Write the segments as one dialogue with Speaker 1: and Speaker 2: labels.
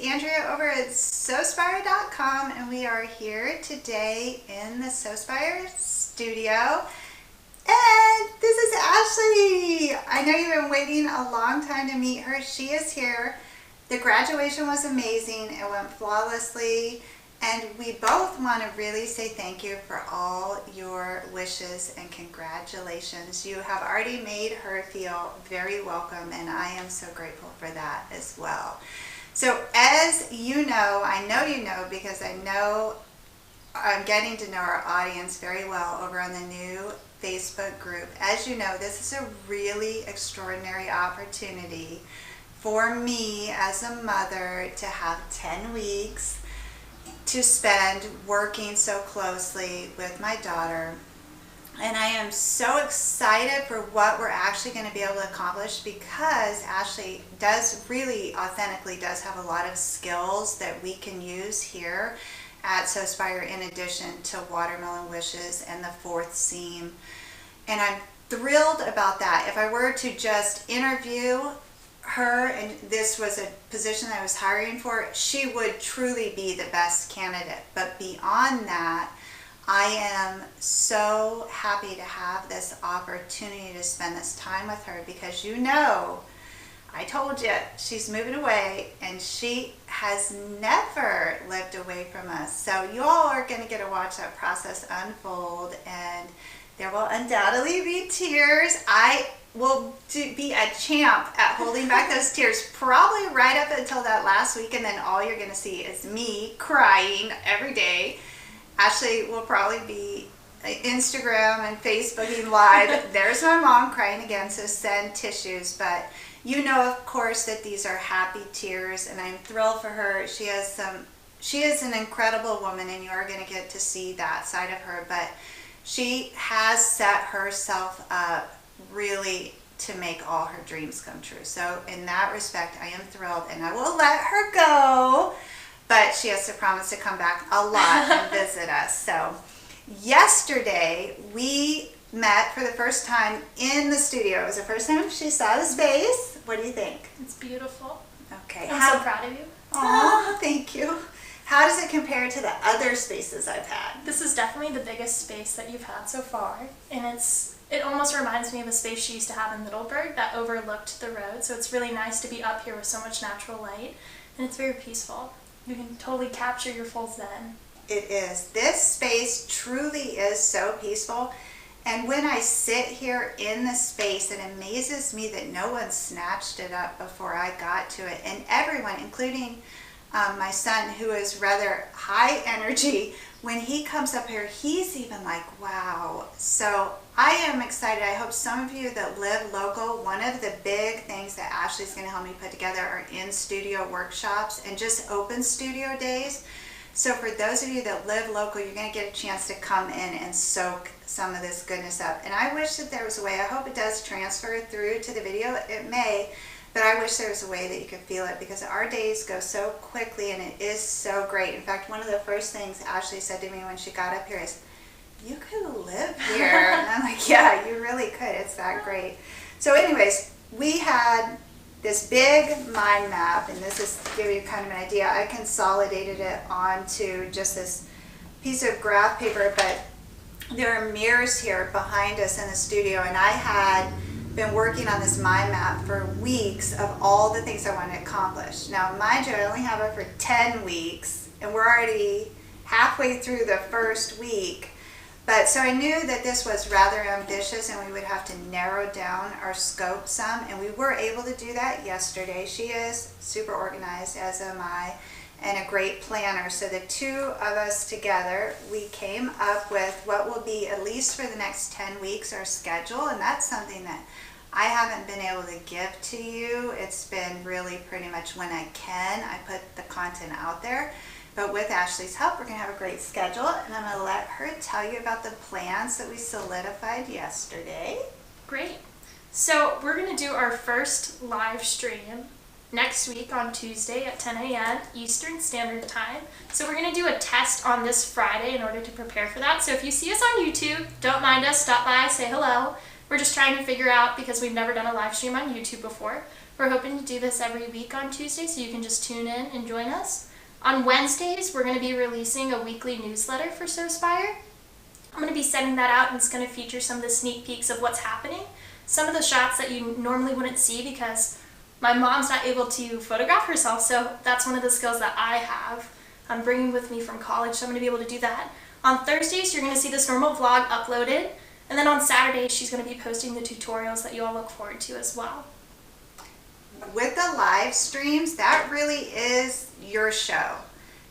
Speaker 1: Andrea over at Sewspire.com, and we are here today in the Sewspire studio. And this is Ashley. I know you've been waiting a long time to meet her. She is here. The graduation was amazing. It went flawlessly. And we both want to really say thank you for all your wishes and congratulations. You have already made her feel very welcome, and I am so grateful for that as well. So as you know, I know you know because I know I'm getting to know our audience very well over on the new Facebook group. As you know, this is a really extraordinary opportunity for me as a mother to have 10 weeks to spend working so closely with my daughter. And I am so excited for what we're actually going to be able to accomplish, because Ashley really authentically does have a lot of skills that we can use here at Sewspire in addition to Watermelon Wishes and the fourth seam. And I'm thrilled about that. If I were to just interview her, and this was a position I was hiring for, she would truly be the best candidate. But beyond that, I am so happy to have this opportunity to spend this time with her, because you know, I told you, she's moving away and she has never lived away from us. So you all are going to get to watch that process unfold, and there will undoubtedly be tears. I will be a champ at holding back those tears, probably right up until that last week, and then all you're going to see is me crying every day. Ashley will probably be Instagram and Facebooking live. There's my mom crying again, so send tissues. But you know, of course, that these are happy tears, and I'm thrilled for her. She is an incredible woman, and you are going to get to see that side of her. But she has set herself up really to make all her dreams come true. So in that respect, I am thrilled, and I will let her go, but she has to promise to come back a lot and visit us. So yesterday we met for the first time in the studio. It was the first time she saw the space. What do you think?
Speaker 2: It's beautiful.
Speaker 1: Okay.
Speaker 2: I'm so proud of you.
Speaker 1: Oh, thank you. How does it compare to the other spaces I've had?
Speaker 2: This is definitely the biggest space that you've had so far, and it almost reminds me of a space she used to have in Middleburg that overlooked the road. So it's really nice to be up here with so much natural light, and it's very peaceful. You can totally capture your full zen.
Speaker 1: It is. This space truly is so peaceful. And when I sit here in the space, it amazes me that no one snatched it up before I got to it. And everyone, including my son, who is rather high energy, when he comes up here, he's even like, wow. So I am excited. I hope some of you that live local, one of the big things that Ashley's going to help me put together are in-studio workshops and just open studio days. So for those of you that live local, you're going to get a chance to come in and soak some of this goodness up. And I wish that there was a way, I hope it does transfer through to the video. It may. But I wish there was a way that you could feel it, because our days go so quickly and it is so great. In fact, one of the first things Ashley said to me when she got up here is, "You could live here." And I'm like, yeah, you really could. It's that great. So anyways, we had this big mind map, and this is to give you kind of an idea. I consolidated it onto just this piece of graph paper, but there are mirrors here behind us in the studio, and I had been working on this mind map for weeks of all the things I want to accomplish. Now, mind you, I only have it for 10 weeks, and we're already halfway through the first week. But so I knew that this was rather ambitious, and we would have to narrow down our scope some, and we were able to do that yesterday. She is super organized, as am I, and a great planner. So the two of us together, we came up with what will be, at least for the next 10 weeks, our schedule. And that's something that I haven't been able to give to you. It's been really pretty much when I can, I put the content out there. But with Ashley's help, we're going to have a great schedule. And I'm going to let her tell you about the plans that we solidified yesterday.
Speaker 2: Great. So we're going to do our first live stream next week on Tuesday at 10 a.m. Eastern Standard Time. So we're going to do a test on this Friday in order to prepare for that. So if you see us on YouTube, don't mind us, stop by, say hello. We're just trying to figure out, because we've never done a live stream on YouTube before, We're hoping to do this every week on Tuesday, so you can just tune in and join us. On Wednesdays, we're going to be releasing a weekly newsletter for Sewspire. I'm going to be sending that out, and it's going to feature some of the sneak peeks of what's happening. Some of the shots that you normally wouldn't see because my mom's not able to photograph herself, so that's one of the skills that I have. I'm bringing with me from college, so I'm going to be able to do that. On Thursdays, you're going to see this normal vlog uploaded, and then on Saturdays, she's going to be posting the tutorials that you all look forward to as well.
Speaker 1: With the live streams, that really is your show.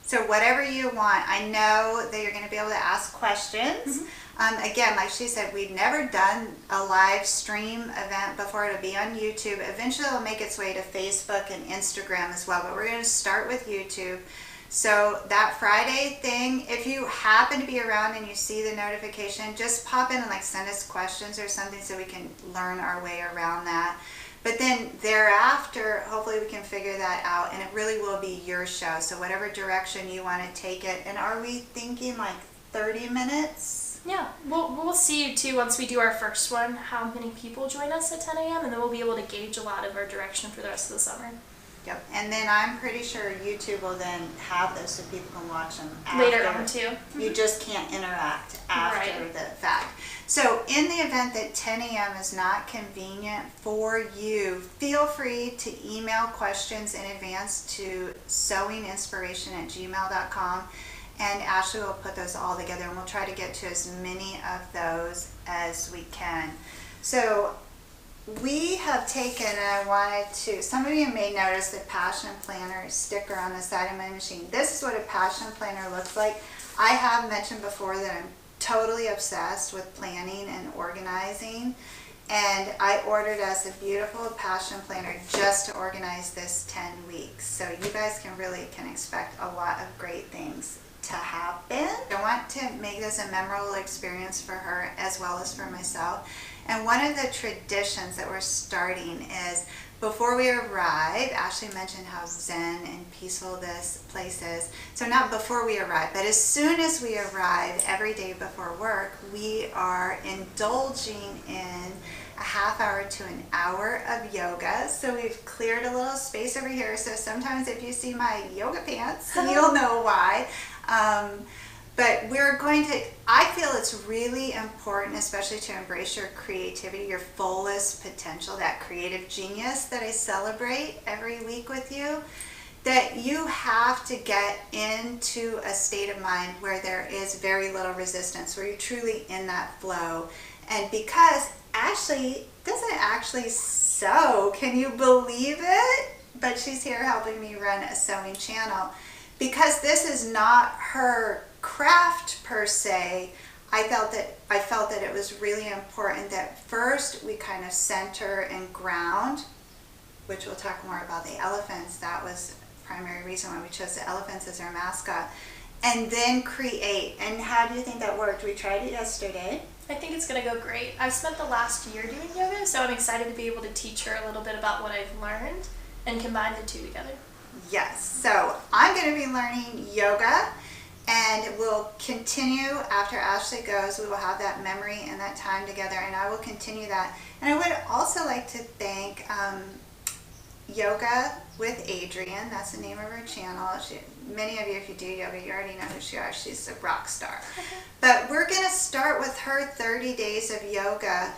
Speaker 1: So whatever you want, I know that you're going to be able to ask questions. Again, like she said, we've never done a live stream event before. It'll be on YouTube. Eventually, it'll make its way to Facebook and Instagram as well, but we're going to start with YouTube. So that Friday thing, if you happen to be around and you see the notification, just pop in and like send us questions or something so we can learn our way around that. But then thereafter, hopefully we can figure that out, and it really will be your show. So whatever direction you want to take it. And are we thinking like 30 minutes?
Speaker 2: Yeah, we'll see too once we do our first one how many people join us at 10 a.m. and then we'll be able to gauge a lot of our direction for the rest of the summer.
Speaker 1: Yep, and then I'm pretty sure YouTube will then have those so people can watch them after.
Speaker 2: Later on too.
Speaker 1: You just can't interact after
Speaker 2: Right.
Speaker 1: the fact. So in the event that 10 a.m. is not convenient for you, feel free to email questions in advance to sewinginspiration@gmail.com, and Ashley will put those all together, and we'll try to get to as many of those as we can. So we have taken, and I wanted to, some of you may notice the Passion Planner sticker on the side of my machine. This is what a Passion Planner looks like. I have mentioned before that I'm totally obsessed with planning and organizing, and I ordered us a beautiful Passion Planner just to organize this 10 weeks. So you guys can expect a lot of great things to happen. I want to make this a memorable experience for her as well as for myself. And one of the traditions that we're starting is before we arrive, Ashley mentioned how zen and peaceful this place is. So not before we arrive, but as soon as we arrive every day before work, we are indulging in a half hour to an hour of yoga. So we've cleared a little space over here. So sometimes if you see my yoga pants, you'll know why. But we're going to, I feel it's really important, especially to embrace your creativity, your fullest potential, that creative genius that I celebrate every week with you, that you have to get into a state of mind where there is very little resistance, where you're truly in that flow. And because Ashley doesn't actually sew, can you believe it? But she's here helping me run a sewing channel. Because this is not her craft per se, I felt that it was really important that first we kind of center and ground, which we'll talk more about the elephants. That was the primary reason why we chose the elephants as our mascot. And then create. And how do you think that worked? We tried it yesterday.
Speaker 2: I think it's going to go great. I've spent the last year doing yoga, so I'm excited to be able to teach her a little bit about what I've learned and combine the two together.
Speaker 1: Yes, so I'm going to be learning yoga, and we'll continue after Ashley goes. We will have that memory and that time together, and I will continue that. And I would also like to thank Yoga with Adrienne. That's the name of her channel. Many of you, if you do yoga, you already know who she is. She's a rock star. But we're going to start with her 30 days of yoga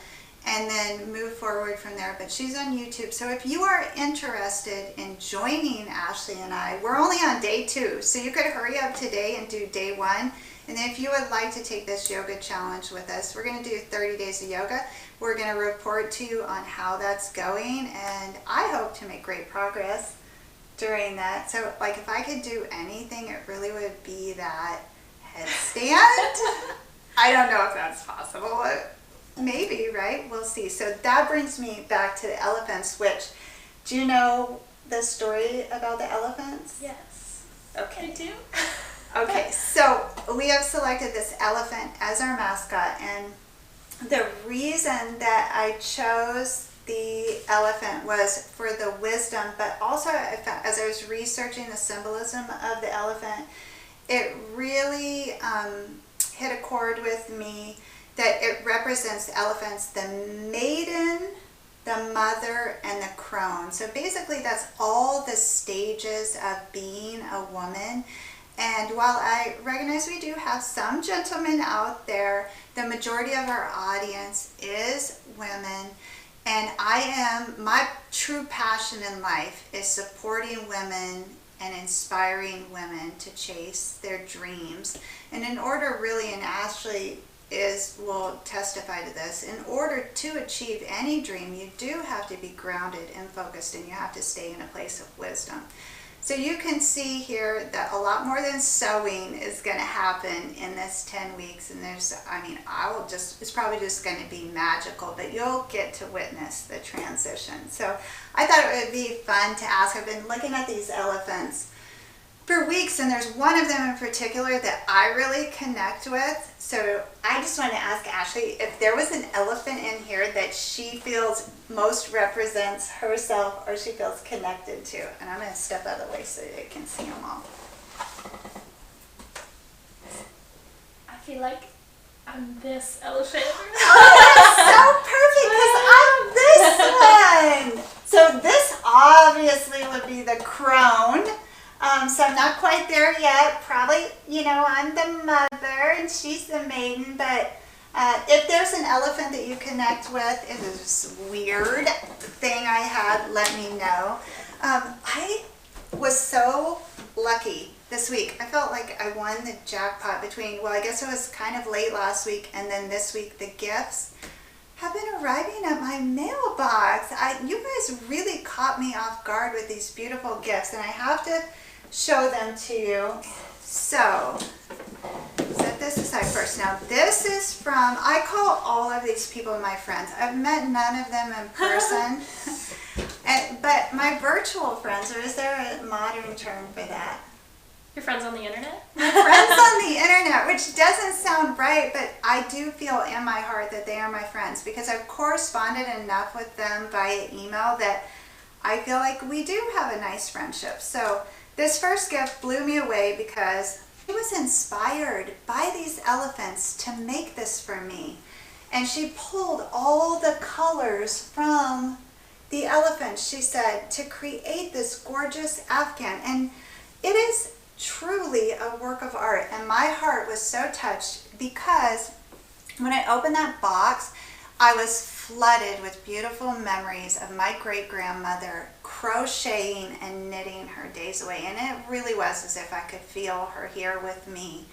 Speaker 1: and then move forward from there. But she's on YouTube. So if you are interested in joining Ashley and I, we're only on day 2. So you could hurry up today and do day 1. And then if you would like to take this yoga challenge with us, we're going to do 30 days of yoga. We're going to report to you on how that's going. And I hope to make great progress during that. So like if I could do anything, it really would be that headstand. I don't know if that's possible. Maybe, right? We'll see. So that brings me back to the elephants, which, do you know the story about the elephants?
Speaker 2: Yes.
Speaker 1: Okay.
Speaker 2: I do.
Speaker 1: Okay, so we have selected this elephant as our mascot, and the reason that I chose the elephant was for the wisdom, but also I found, as I was researching the symbolism of the elephant, it really hit a chord with me that it represents the elephants, the maiden the mother, and the crone. So basically that's all the stages of being a woman. And while I recognize we do have some gentlemen out there, the majority of our audience is women. And my true passion in life is supporting women and inspiring women to chase their dreams. And in order really, and Ashley will testify to this, in order to achieve any dream, you do have to be grounded and focused, and you have to stay in a place of wisdom. So you can see here that a lot more than sewing is going to happen in this 10 weeks. And it's probably just going to be magical, but you'll get to witness the transition. So I thought it would be fun to ask. I've been looking at these elephants for weeks, and there's one of them in particular that I really connect with. So I just wanted to ask Ashley if there was an elephant in here that she feels most represents herself or she feels connected to. And I'm going to step out of the way so you can see them all.
Speaker 2: I feel like I'm this elephant.
Speaker 1: Oh, that's so perfect because I'm this one. So this obviously would be the crone. So I'm not quite there yet. Probably, I'm the mother and she's the maiden. But if there's an elephant that you connect with in this weird thing I had, let me know. I was so lucky this week. I felt like I won the jackpot I guess it was kind of late last week and then this week. The gifts have been arriving at my mailbox. You guys really caught me off guard with these beautiful gifts, and I have to show them to you. So set this aside first. Now this is from, I call all of these people my friends. I've met none of them in person, but my virtual friends, or is there a modern term for that?
Speaker 2: Your friends on the internet?
Speaker 1: My friends on the internet, which doesn't sound right, but I do feel in my heart that they are my friends because I've corresponded enough with them via email that I feel like we do have a nice friendship. So this first gift blew me away because I was inspired by these elephants to make this for me. And she pulled all the colors from the elephants, she said, to create this gorgeous Afghan. And it is truly a work of art. And my heart was so touched because when I opened that box, I was flooded with beautiful memories of my great-grandmother crocheting and knitting her days away. And it really was as if I could feel her here with me.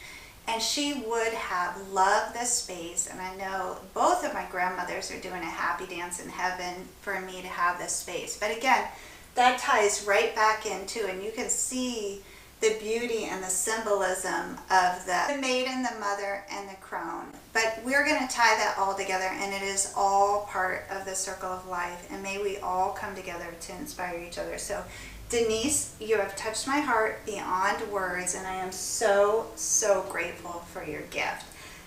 Speaker 1: And she would have loved this space. And I know both of my grandmothers are doing a happy dance in heaven for me to have this space. But again, that ties right back into, and you can see the beauty and the symbolism of the maiden, the mother, and the crone. But we're going to tie that all together, and it is all part of the circle of life. And may we all come together to inspire each other. So Denise, you have touched my heart beyond words, and I am so, so grateful for your gift.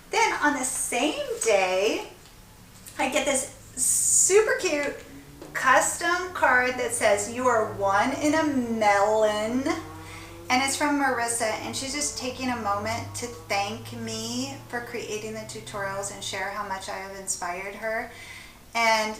Speaker 1: Then on the same day, I get this super cute custom card that says, "You are one in a melon." And it's from Marissa, and she's just taking a moment to thank me for creating the tutorials and share how much I have inspired her. And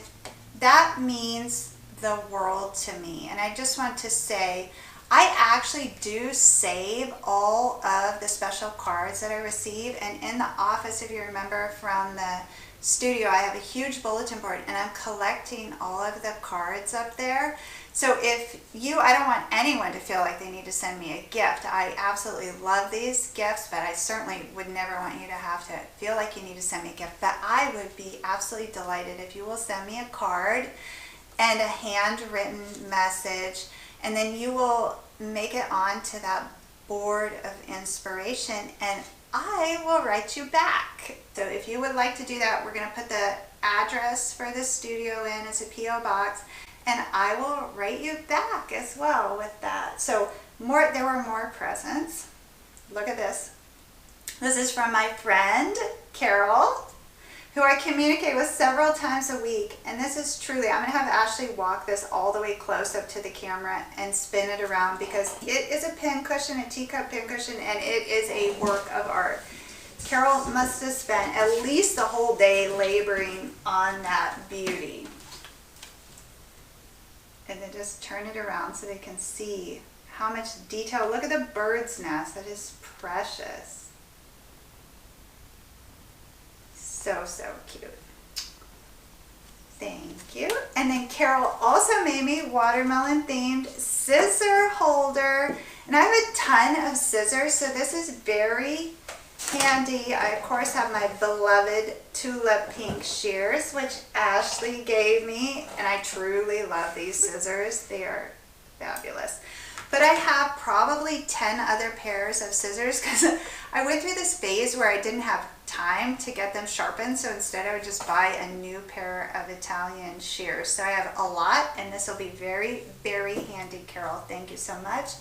Speaker 1: that means the world to me. And I just want to say, I actually do save all of the special cards that I receive. And in the office, if you remember from the studio, I have a huge bulletin board, and I'm collecting all of the cards up there. So I don't want anyone to feel like they need to send me a gift. I absolutely love these gifts, but I certainly would never want you to have to feel like you need to send me a gift. But I would be absolutely delighted if you will send me a card and a handwritten message, and then you will make it onto that board of inspiration, and I will write you back. So if you would like to do that, we're going to put the address for the studio in as a P.O. box, and I will write you back as well with that. So there were more presents. Look at this. This is from my friend Carol, who I communicate with several times a week. And this is truly, I'm going to have Ashley walk this all the way close up to the camera and spin it around, because it is a pincushion, a teacup pincushion, and it is a work of art. Carol must have spent at least the whole day laboring on that beauty. And then just turn it around so they can see how much detail. Look at the bird's nest. That is precious. So, so cute. Thank you. And then Carol also made me watermelon themed scissor holder. And I have a ton of scissors, so this is very handy. I of course have my beloved tulip pink shears, which Ashley gave me, and I truly love these scissors. They are fabulous. But I have probably 10 other pairs of scissors because I went through this phase where I didn't have time to get them sharpened, so instead I would just buy a new pair of Italian shears. So I have a lot, and this will be very, very handy, Carol. Thank you so much.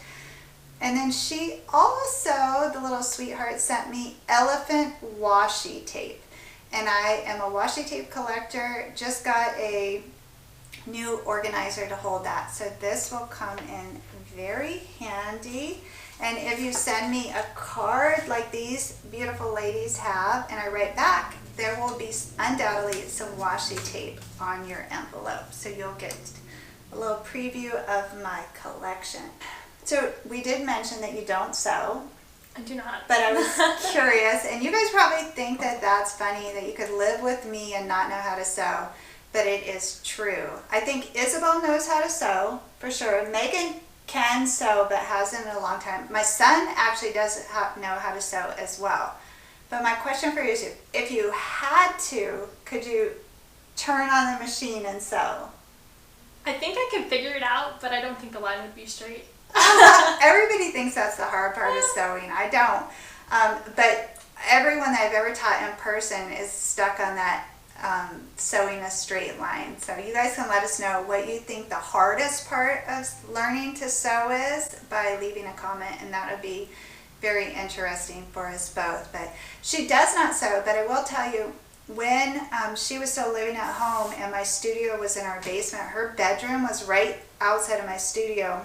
Speaker 1: And then she also, the little sweetheart, sent me elephant washi tape. And I am a washi tape collector. Just got a new organizer to hold that. So this will come in very handy. And if you send me a card like these beautiful ladies have, and I write back, there will be undoubtedly some washi tape on your envelope. So you'll get a little preview of my collection. So we did mention that you don't sew.
Speaker 2: I do not.
Speaker 1: But I was curious, and you guys probably think that that's funny, that you could live with me and not know how to sew, but it is true. I think Isabel knows how to sew, for sure. Megan can sew, but hasn't in a long time. My son actually does know how to sew as well. But my question for you is, if you had to, could you turn on the machine and sew?
Speaker 2: I think I could figure it out, but I don't think the line would be straight.
Speaker 1: Everybody thinks that's the hard part of sewing. I don't. But everyone that I've ever taught in person is stuck on that sewing a straight line. So you guys can let us know what you think the hardest part of learning to sew is by leaving a comment, and that would be very interesting for us both. But she does not sew, but I will tell you, when she was still living at home and my studio was in our basement, her bedroom was right outside of my studio.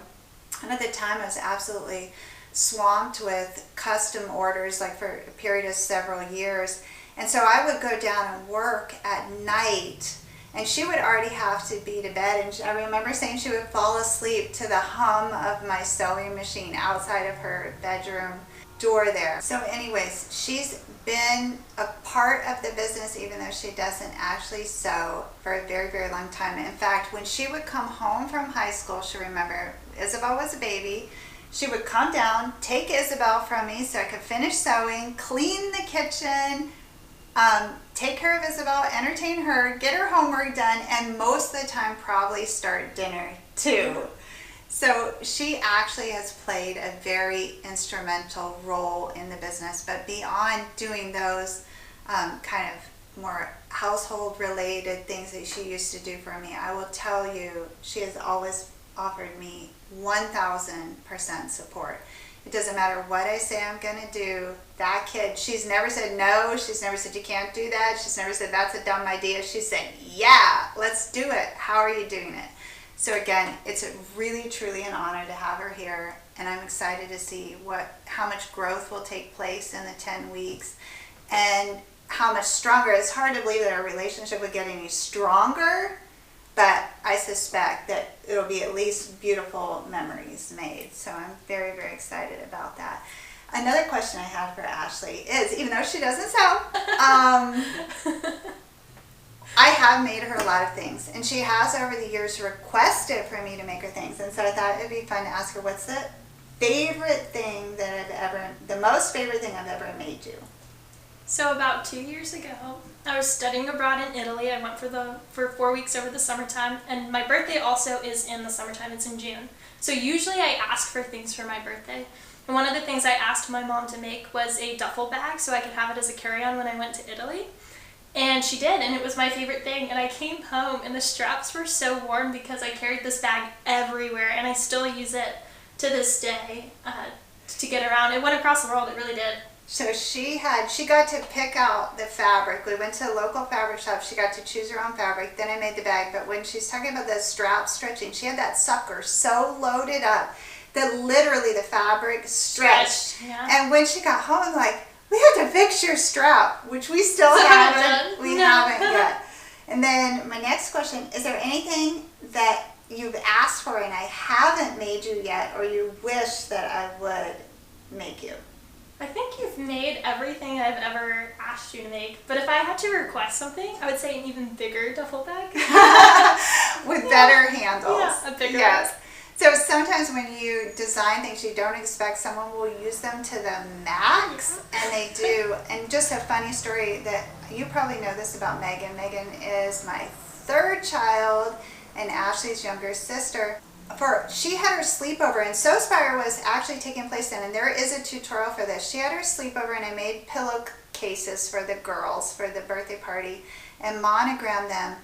Speaker 1: And at the time I was absolutely swamped with custom orders, like for a period of several years. And so I would go down and work at night, and she would already have to be to bed. And I remember saying she would fall asleep to the hum of my sewing machine outside of her bedroom door there. So anyways, she's been a part of the business even though she doesn't actually sew for a very, very long time. In fact, when she would come home from high school, she'll remember Isabel was a baby. She would come down, take Isabel from me so I could finish sewing, clean the kitchen, take care of Isabel, entertain her, get her homework done, and most of the time probably start dinner too. So she actually has played a very instrumental role in the business. But beyond doing those kind of more household related things that she used to do for me, I will tell you, she has always offered me 1,000% support. It doesn't matter what I say I'm going to do. That kid, she's never said no. She's never said you can't do that. She's never said that's a dumb idea. She said, yeah, let's do it. How are you doing it? So again, it's really, truly an honor to have her here, and I'm excited to see how much growth will take place in the 10 weeks and how much stronger. It's hard to believe that our relationship would get any stronger, but I suspect that it'll be at least beautiful memories made. So I'm very, very excited about that. Another question I had for Ashley is, even though she doesn't sew, I have made her a lot of things, and she has over the years requested for me to make her things, and so I thought it'd be fun to ask her, what's the favorite thing that the most favorite thing I've ever made you?
Speaker 2: So about 2 years ago, I was studying abroad in Italy. I went for 4 weeks over the summertime, and my birthday also is in the summertime. It's in June. So usually I ask for things for my birthday. And one of the things I asked my mom to make was a duffel bag so I could have it as a carry-on when I went to Italy. And she did, and it was my favorite thing. And I came home, and the straps were so warm because I carried this bag everywhere, and I still use it to this day to get around. It went across the world, it really did.
Speaker 1: So she got to pick out the fabric. We went to a local fabric shop. She got to choose her own fabric. Then I made the bag. But when she's talking about the strap stretching, she had that sucker so loaded up that literally the fabric stretched.
Speaker 2: Yeah.
Speaker 1: And when she got home, I'm like, we have to fix your strap, which we still haven't. We haven't yet. And then my next question, is there anything that you've asked for and I haven't made you yet, or you wish that I would make you?
Speaker 2: I think you've made everything I've ever asked you to make, but if I had to request something, I would say an even bigger duffel bag.
Speaker 1: With better handles.
Speaker 2: Yeah, a bigger
Speaker 1: Yes. So sometimes when you design things, you don't expect someone will use them to the max, and they do. And just a funny story that you probably know this about Megan. Megan is my third child and Ashley's younger sister. She had her sleepover, and Sewspire was actually taking place then, and there is a tutorial for this. She had her sleepover, and I made pillowcases for the girls for the birthday party and monogrammed them.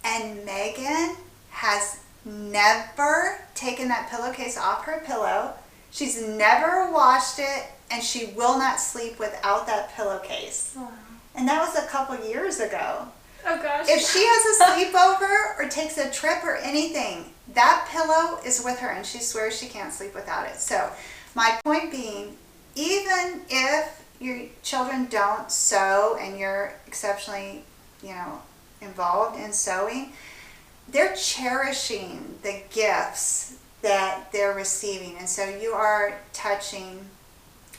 Speaker 1: And Megan has never taken that pillowcase off her pillow. She's never washed it, and she will not sleep without that pillowcase.
Speaker 2: Wow.
Speaker 1: And that was a couple years ago.
Speaker 2: Oh gosh.
Speaker 1: If she has a sleepover or takes a trip or anything, that pillow is with her, and she swears she can't sleep without it. So my point being, even if your children don't sew and you're exceptionally, involved in sewing, they're cherishing the gifts that they're receiving. And so you are touching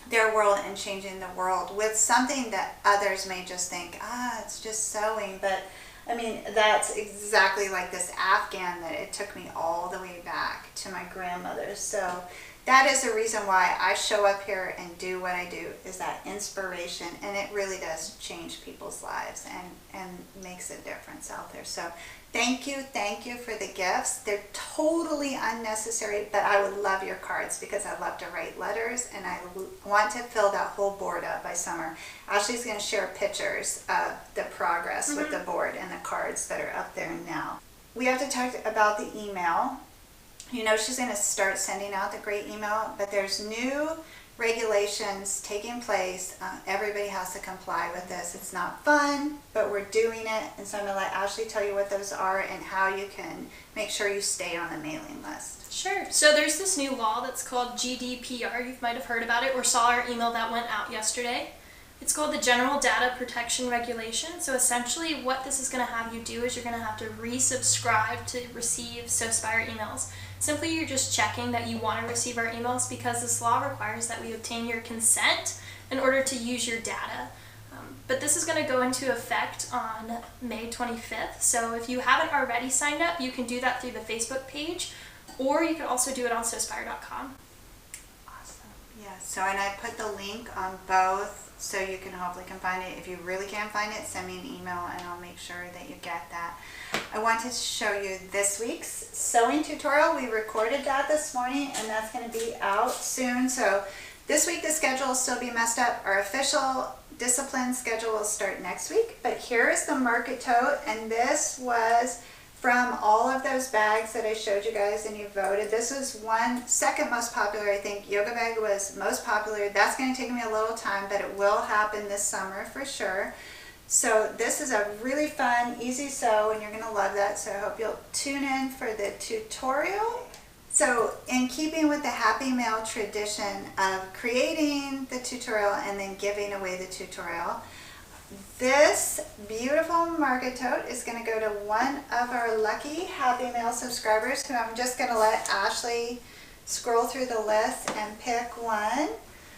Speaker 1: their world and changing the world with something that others may just think, it's just sewing. But I mean, that's exactly like this Afghan that it took me all the way back to my grandmother. So that is the reason why I show up here and do what I do, is that inspiration, and it really does change people's lives and makes a difference out there. So thank you for the gifts. They're totally unnecessary, but I would love your cards because I love to write letters, and I want to fill that whole board up by summer. Ashley's going to share pictures of the progress with the board and the cards that are up there now. We have to talk about the email. She's going to start sending out the great email, but there's new regulations taking place. Everybody has to comply with this. It's not fun, but we're doing it. And so I'm going to let Ashley tell you what those are and how you can make sure you stay on the mailing list.
Speaker 2: Sure. So there's this new law that's called GDPR. You might have heard about it or saw our email that went out yesterday. It's called the General Data Protection Regulation. So essentially what this is going to have you do is you're going to have to resubscribe to receive Sewspire emails. Simply, you're just checking that you want to receive our emails because this law requires that we obtain your consent in order to use your data. But this is going to go into effect on May 25th. So if you haven't already signed up, you can do that through the Facebook page, or you can also do it on Sewspire.com.
Speaker 1: Awesome. Yeah. So, and I put the link on both, so you can hopefully find it. If you really can't find it, send me an email and I'll make sure that you get that. I want to show you this week's sewing tutorial. We recorded that this morning, and that's going to be out soon. So this week the schedule will still be messed up. Our official discipline schedule will start next week. But here is the market tote, and this was from all of those bags that I showed you guys and you voted. This was second most popular, I think. Yoga bag was most popular. That's going to take me a little time, but it will happen this summer for sure. So this is a really fun, easy sew, and you're going to love that. So I hope you'll tune in for the tutorial. So in keeping with the Happy Mail tradition of creating the tutorial and then giving away the tutorial, this beautiful market tote is going to go to one of our lucky Happy Mail subscribers, who I'm just going to let Ashley scroll through the list and pick one.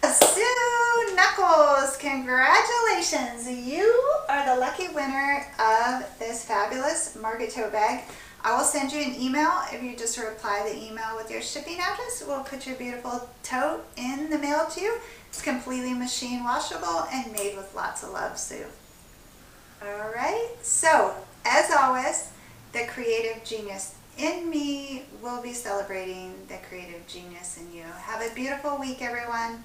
Speaker 1: Sue Knuckles, congratulations! You are the lucky winner of this fabulous market tote bag. I will send you an email. If you just reply the email with your shipping address, we'll put your beautiful tote in the mail to you. It's completely machine washable and made with lots of love, Sue. All right, so as always, the creative genius in me will be celebrating the creative genius in you. Have a beautiful week, everyone.